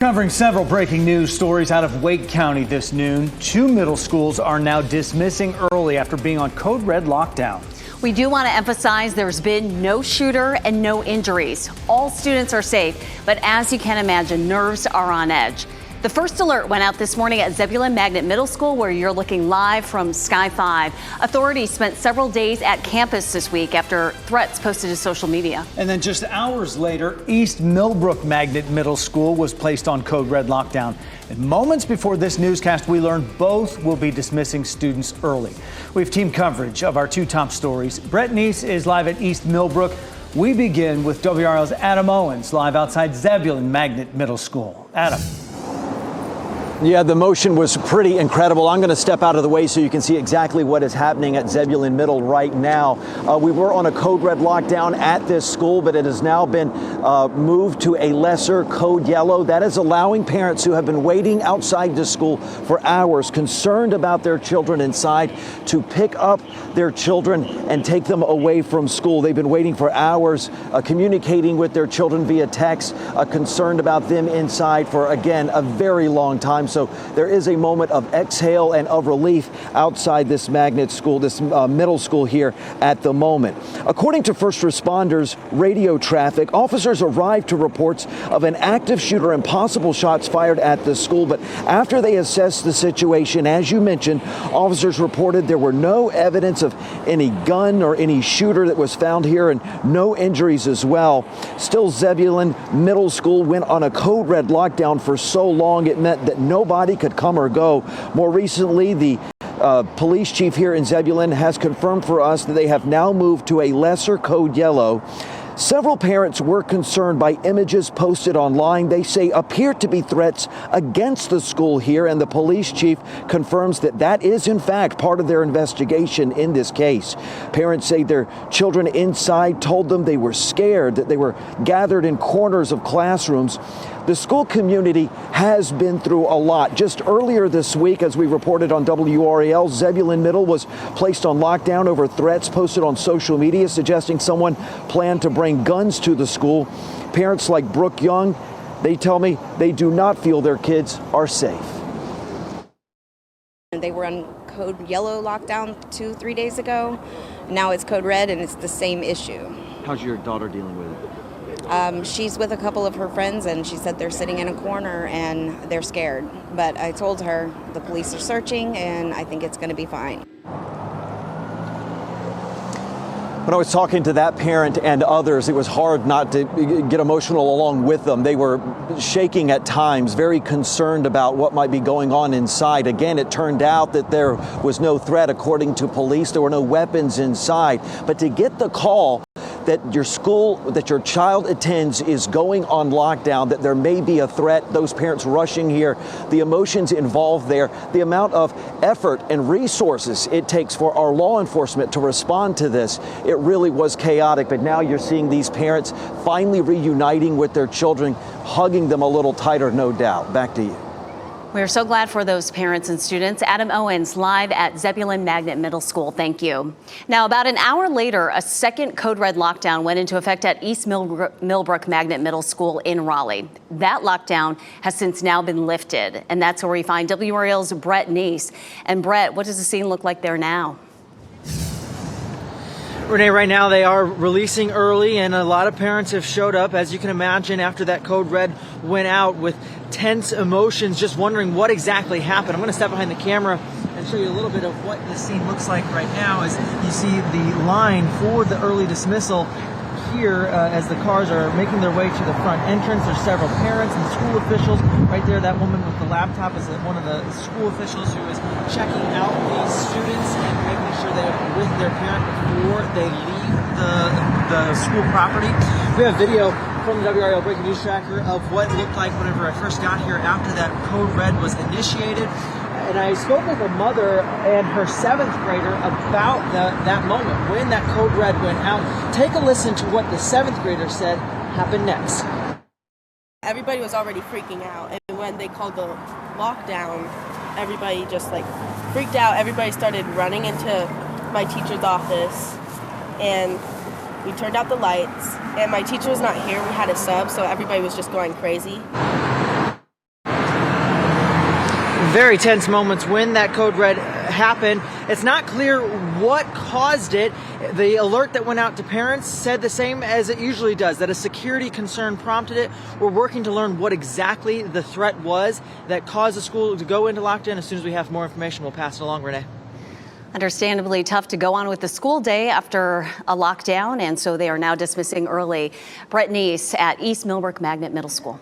Covering several breaking news stories out of Wake County this noon. 2 middle schools are now dismissing early after being on code red lockdown. We do want to emphasize there's been no shooter and no injuries. All students are safe, but as you can imagine, nerves are on edge. The first alert went out this morning at Zebulon Magnet Middle School, where you're looking live from Sky 5. Authorities spent several days at campus this week after threats posted to social media. And then just hours later, East Millbrook Magnet Middle School was placed on code red lockdown. And moments before this newscast, we learned both will be dismissing students early. We have team coverage of our 2 top stories. Brett Neese is live at East Millbrook. We begin with WRL's Adam Owens live outside Zebulon Magnet Middle School. Adam. Yeah, the motion was pretty incredible. I'm going to step out of the way so you can see exactly what is happening at Zebulon Middle right now. We were on a code red lockdown at this school, but it has now been moved to a lesser code yellow. That is allowing parents who have been waiting outside the school for hours, concerned about their children inside, to pick up their children and take them away from school. They've been waiting for hours, communicating with their children via text, concerned about them inside for, again, a very long time. So there is a moment of exhale and of relief outside this magnet school, this middle school here at the moment. According to first responders, radio traffic, officers arrived to reports of an active shooter and possible shots fired at the school. But after they assessed the situation, as you mentioned, officers reported there were no evidence of any gun or any shooter that was found here, and no injuries as well. Still, Zebulon Middle School went on a code red lockdown for so long it meant that nobody could come or go. More recently, the police chief here in Zebulon has confirmed for us that they have now moved to a lesser code yellow. Several parents were concerned by images posted online they say appear to be threats against the school here, and the police chief confirms that that is in fact part of their investigation in this case. Parents say their children inside told them they were scared, that they were gathered in corners of classrooms. The school community has been through a lot. Just earlier this week, as we reported on WRAL, Zebulon Middle was placed on lockdown over threats posted on social media suggesting someone planned to bring guns to the school. Parents like Brooke Young, they tell me they do not feel their kids are safe. They were on code yellow lockdown 2-3 days ago. Now it's code red, and it's the same issue. How's your daughter dealing with it? She's with a couple of her friends, and she said they're sitting in a corner and they're scared. But I told her the police are searching, and I think it's going to be fine. When I was talking to that parent and others, it was hard not to get emotional along with them. They were shaking at times, very concerned about what might be going on inside. Again, it turned out that there was no threat. According to police, there were no weapons inside. But to get the call that your school that your child attends is going on lockdown, that there may be a threat, those parents rushing here, the emotions involved there, the amount of effort and resources it takes for our law enforcement to respond to this, it really was chaotic. But now you're seeing these parents finally reuniting with their children, hugging them a little tighter, no doubt. Back to you. We're so glad for those parents and students. Adam Owens live at Zebulon Magnet Middle School. Thank you. Now, about an hour later, a second code red lockdown went into effect at East Millbrook Magnet Middle School in Raleigh. That lockdown has since now been lifted, and that's where we find WRAL's Brett Neese. And Brett, what does the scene look like there now? Renee, right now they are releasing early, and a lot of parents have showed up, as you can imagine, after that code red went out, with tense emotions, just wondering what exactly happened. I'm going to step behind the camera and show you a little bit of what this scene looks like right now, as you see the line for the early dismissal here as the cars are making their way to the front entrance. There's several parents and school officials. Right there, that woman with the laptop is one of the school officials who is checking out these students and making sure they're with their parent before they leave the school property. We have video from the WRAL Breaking News Tracker of what it looked like whenever I first got here after that code red was initiated. And I spoke with a mother and her 7th grader about that moment when that code red went out. Take a listen to what the 7th grader said happened next. Everybody was already freaking out, and when they called the lockdown, everybody just freaked out. Everybody started running into my teacher's office, and we turned out the lights, and my teacher was not here. We had a sub, so everybody was just going crazy. very tense moments when that code red happened. It's not clear what caused it. The alert that went out to parents said the same as it usually does, that a security concern prompted it. We're working to learn what exactly the threat was that caused the school to go into lockdown. As soon as we have more information, we'll pass it along, Renee. Understandably tough to go on with the school day after a lockdown, and so they are now dismissing early. Brett Neese at East Millbrook Magnet Middle School.